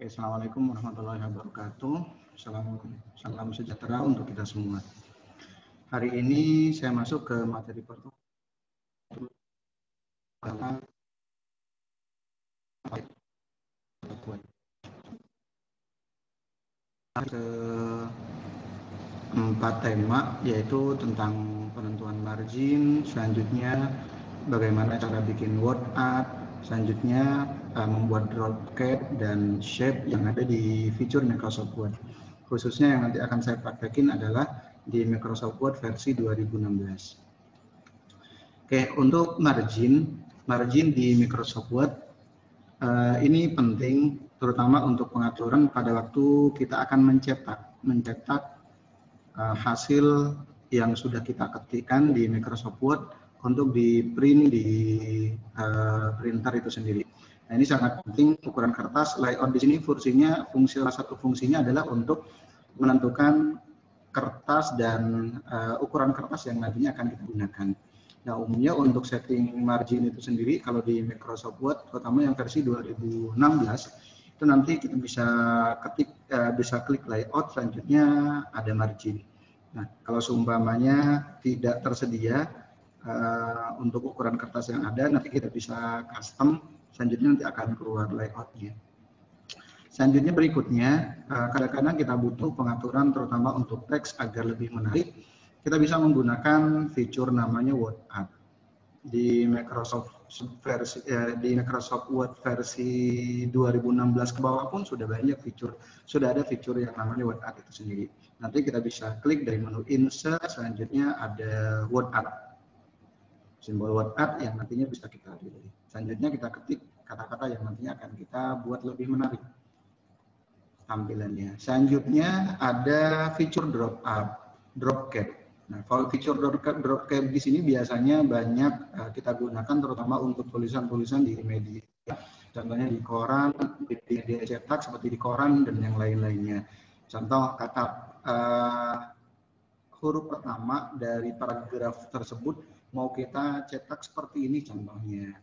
Assalamualaikum warahmatullahi wabarakatuh. Salam sejahtera untuk kita semua. Hari ini saya masuk ke materi pertemuan ke 4 tema, yaitu tentang penentuan margin, selanjutnya bagaimana cara bikin word art, selanjutnya membuat drop cap dan shape yang ada di fitur Microsoft Word. Khususnya yang nanti akan saya praktekin adalah di Microsoft Word versi 2016. Oke, untuk margin di Microsoft Word ini penting, terutama untuk pengaturan pada waktu kita akan mencetak hasil yang sudah kita ketikkan di Microsoft Word untuk di print di printer itu sendiri. Nah, ini sangat penting. Ukuran kertas, layout di sini salah satu fungsinya adalah untuk menentukan kertas dan ukuran kertas yang nantinya akan kita gunakan. Nah, umumnya untuk setting margin itu sendiri, kalau di Microsoft Word, terutama yang versi 2016, itu nanti kita bisa klik layout, selanjutnya ada margin. Nah, kalau seumpamanya tidak tersedia untuk ukuran kertas yang ada, nanti kita bisa custom, selanjutnya nanti akan keluar layoutnya. Selanjutnya berikutnya, kadang-kadang kita butuh pengaturan terutama untuk teks agar lebih menarik. Kita bisa menggunakan fitur namanya Word Art. Di Microsoft Word versi 2016 ke bawah pun sudah ada fitur yang namanya Word Art itu sendiri. Nanti kita bisa klik dari menu Insert, selanjutnya ada Word Art. Simbol Word Art yang nantinya bisa kita pilih. Selanjutnya kita ketik kata-kata yang nantinya akan kita buat lebih menarik tampilannya. Selanjutnya ada fitur drop cap. Nah, kalau fitur drop cap di sini biasanya banyak kita gunakan terutama untuk tulisan-tulisan di media. Contohnya di koran, di media cetak seperti di koran dan yang lain-lainnya. Contoh kata huruf pertama dari paragraf tersebut mau kita cetak seperti ini contohnya.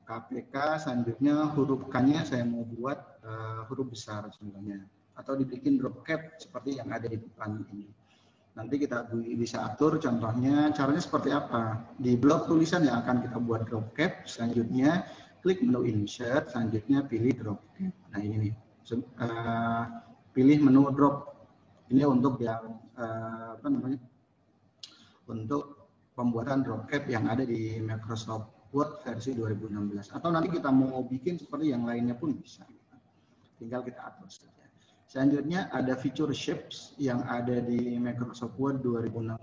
KPK, selanjutnya huruf K-nya saya mau buat huruf besar contohnya. Atau dibikin drop cap seperti yang ada di depan ini. Nanti kita bisa atur contohnya caranya seperti apa. Di blok tulisan yang akan kita buat drop cap, selanjutnya klik menu Insert, selanjutnya pilih drop cap. Nah ini nih, pilih menu drop. Ini untuk yang untuk pembuatan drop cap yang ada di Microsoft Word versi 2016. Atau nanti kita mau bikin seperti yang lainnya pun bisa. Tinggal kita atur saja. Selanjutnya ada fitur shapes yang ada di Microsoft Word 2016.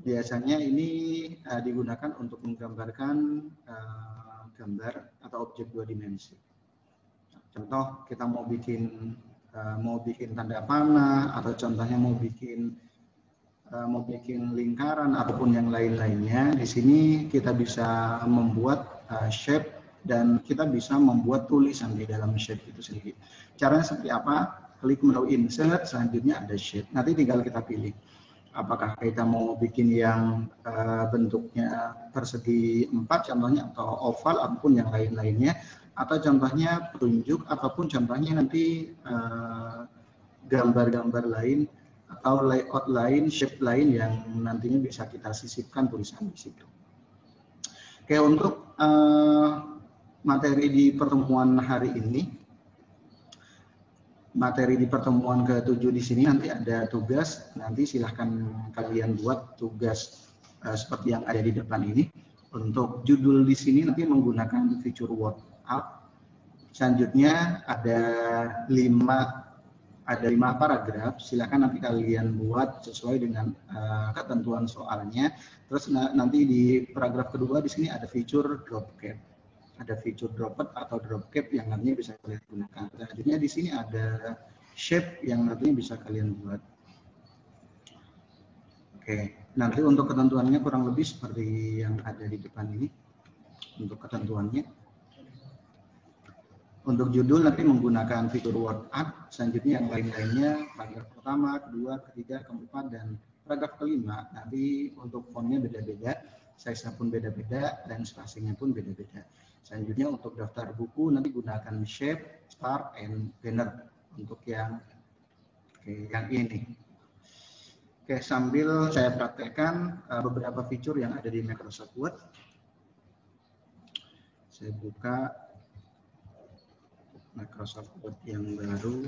Biasanya ini digunakan untuk menggambarkan gambar atau objek 2 dimensi. Contoh kita mau bikin tanda panah, atau contohnya mau bikin lingkaran ataupun yang lain-lainnya. Di sini kita bisa membuat shape dan kita bisa membuat tulisan di dalam shape itu sendiri. Caranya seperti apa? Klik menu Insert, selanjutnya ada shape. Nanti tinggal kita pilih. Apakah kita mau bikin yang bentuknya persegi 4 contohnya, atau oval ataupun yang lain-lainnya, atau contohnya petunjuk ataupun contohnya nanti gambar-gambar lain atau layout lain, shape lain yang nantinya bisa kita sisipkan tulisan di situ. Oke, untuk materi di pertemuan hari ini, materi di pertemuan ke-7 di sini nanti ada tugas. Nanti silahkan kalian buat tugas seperti yang ada di depan ini. Untuk judul di sini nanti menggunakan fitur Word Art. Selanjutnya ada 5 paragraf, silakan nanti kalian buat sesuai dengan ketentuan soalnya. Terus nanti di paragraf kedua di sini ada fitur drop cap. Ada fitur drop atau drop cap yang nantinya bisa kalian gunakan. Selanjutnya di sini ada shape yang nantinya bisa kalian buat. Oke, nanti untuk ketentuannya kurang lebih seperti yang ada di depan ini. Untuk ketentuannya. Untuk judul nanti menggunakan fitur Word Art, selanjutnya yang lain-lainnya, paragraf pertama, kedua, ketiga, keempat, dan paragraf kelima. Nanti untuk fontnya beda-beda. size-nya pun beda-beda, dan spacing-nya pun beda-beda. Selanjutnya untuk daftar buku nanti gunakan shape, start, and banner untuk yang ini. Oke, sambil saya praktekkan beberapa fitur yang ada di Microsoft Word. Saya buka Microsoft Word yang baru.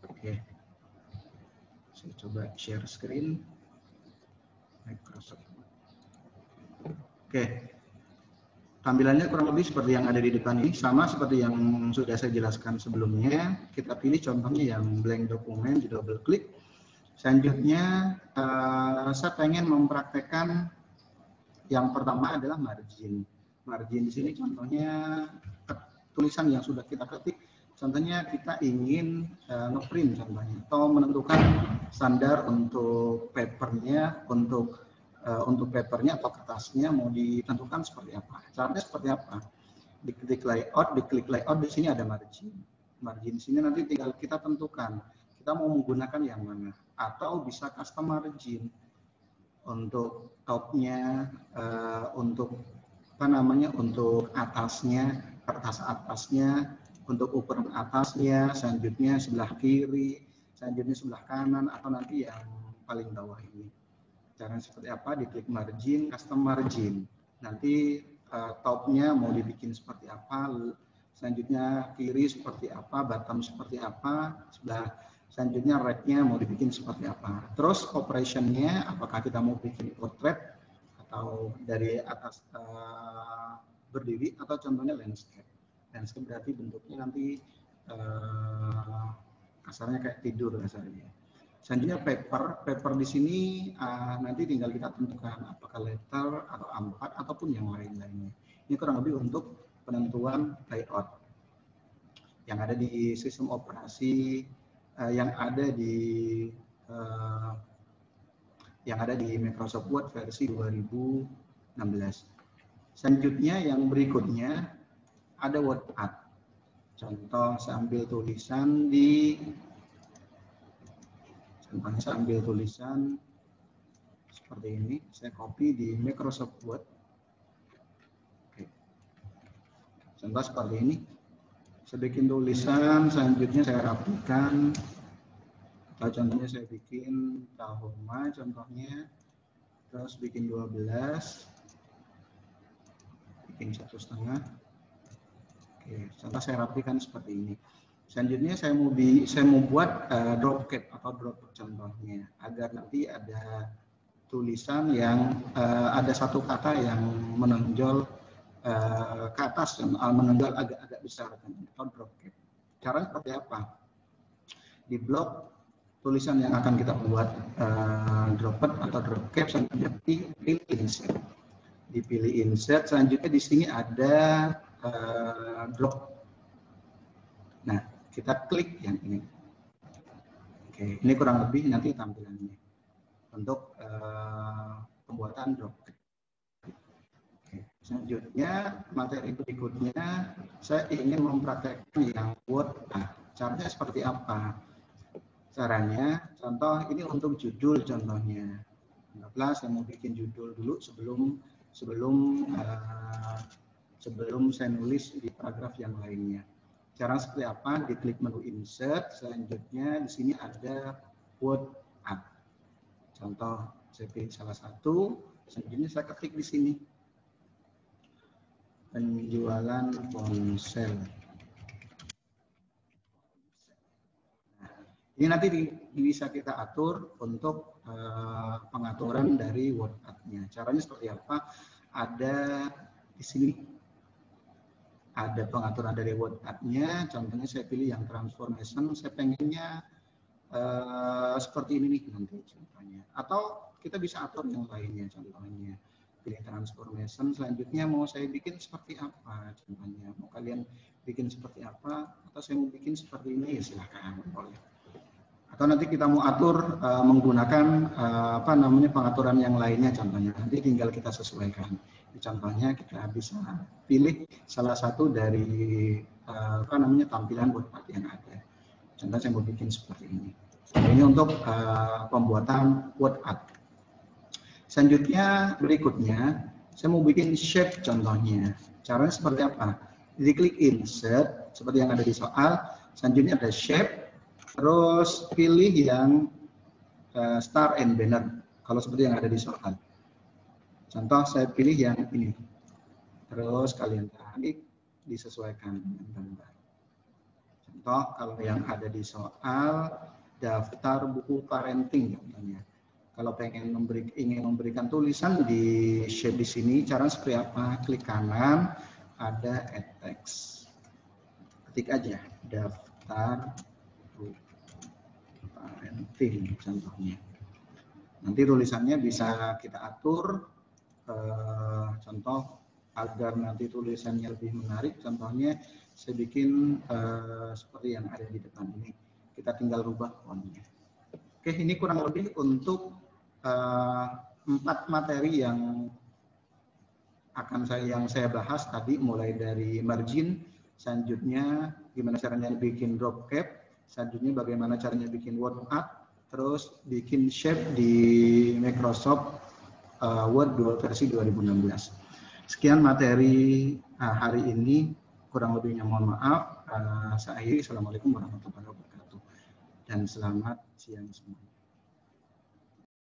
Oke, saya coba share screen Microsoft Word. Oke, tampilannya kurang lebih seperti yang ada di depan ini, sama seperti yang sudah saya jelaskan sebelumnya. Kita pilih contohnya yang blank dokumen, double klik. Selanjutnya saya pengen mempraktekkan yang pertama adalah margin. Margin di sini contohnya tulisan yang sudah kita ketik. Contohnya kita ingin ngeprint contohnya, atau menentukan standar untuk papernya, untuk papernya atau kertasnya mau ditentukan seperti apa. Caranya seperti apa? Diklik layout di sini ada margin. Margin di sini nanti tinggal kita tentukan kita mau menggunakan yang mana, atau bisa custom margin untuk topnya, untuk untuk atasnya, kertas atasnya, untuk ukuran atasnya, selanjutnya sebelah kiri, selanjutnya sebelah kanan, atau nanti yang paling bawah ini. Caranya seperti apa? Diklik margin, custom margin. Nanti topnya mau dibikin seperti apa, selanjutnya kiri seperti apa, bottom seperti apa, selanjutnya right-nya mau dibikin seperti apa. Terus operation-nya, apakah kita mau bikin portrait atau dari atas berdiri, atau contohnya landscape. Landscape berarti bentuknya nanti kasarnya kayak tidur kasarnya. Selanjutnya paper di sini nanti tinggal kita tentukan apakah letter atau A4 ataupun yang lain-lainnya. Ini kurang lebih untuk penentuan layout yang ada di sistem operasi yang ada di Microsoft Word versi 2016. Selanjutnya yang berikutnya ada Word Art. Contoh sambil tulisan seperti ini, saya copy di Microsoft Word. Oke. Contoh seperti ini, saya bikin tulisan, selanjutnya saya rapikan, atau contohnya saya bikin Tahoma, contohnya, terus bikin 12, bikin 1,5. Oke, contoh saya rapikan seperti ini. Selanjutnya saya mau buat drop cap atau drop contohnya, agar nanti ada tulisan yang ada satu kata yang menonjol ke atas, menonjol agak besar, atau drop cap. Caranya seperti apa? Di blok tulisan yang akan kita buat droplet atau drop cap, selanjutnya dipilih insert. Dipilih insert, selanjutnya di sini ada drop. Nah, kita klik yang ini. Oke, ini kurang lebih nanti tampilannya untuk pembuatan drop cap. Oke, selanjutnya materi berikutnya saya ingin mempraktekkan yang Word Art. Caranya seperti apa? Caranya, contoh ini untuk judul contohnya. Anggaplah saya mau bikin judul dulu sebelum saya nulis di paragraf yang lainnya. Cara seperti apa? Diklik menu insert, selanjutnya di sini ada Word Art. Contoh, saya pilih salah satu, selanjutnya saya ketik di sini. Penjualan ponsel. Ini nanti bisa kita atur untuk pengaturan dari Word Art-nya. Caranya seperti apa? Ada di sini. Ada pengaturan dari Word Art-nya. Contohnya saya pilih yang transformation. Saya pengennya seperti ini nih nanti contohnya. Atau kita bisa atur yang lainnya contohnya. Pilih transformation. Selanjutnya mau saya bikin seperti apa contohnya. Mau kalian bikin seperti apa? Atau saya mau bikin seperti ini, ya silakan boleh. Atau nanti kita mau atur menggunakan pengaturan yang lainnya contohnya, nanti tinggal kita sesuaikan. Contohnya kita bisa pilih salah satu dari tampilan Word Art yang ada. Contoh saya mau bikin seperti ini. Ini untuk pembuatan Word Art. Selanjutnya, berikutnya, saya mau bikin shape contohnya. Caranya seperti apa? Jadi klik insert, seperti yang ada di soal. Selanjutnya ada shape, terus pilih yang star and banner, kalau seperti yang ada di soal. Contoh, saya pilih yang ini. Terus kalian tarik, disesuaikan dengan gambar. Contoh, kalau yang ada di soal, daftar buku parenting contohnya. Kalau ingin memberikan tulisan di shape di sini, cara seperti apa? Klik kanan, ada add text. Ketik aja, daftar buku parenting contohnya. Nanti tulisannya bisa kita atur, contoh agar nanti tulisannya lebih menarik. Contohnya saya bikin seperti yang ada di depan ini. Kita tinggal rubah fontnya. Oke, ini kurang lebih untuk 4 materi yang saya bahas tadi, mulai dari margin, selanjutnya gimana caranya bikin drop cap, selanjutnya bagaimana caranya bikin word art, terus bikin shape di Microsoft Word versi 2016. Sekian materi hari ini, kurang lebihnya mohon maaf. Saya akhiri. Assalamualaikum warahmatullahi wabarakatuh dan selamat siang semua.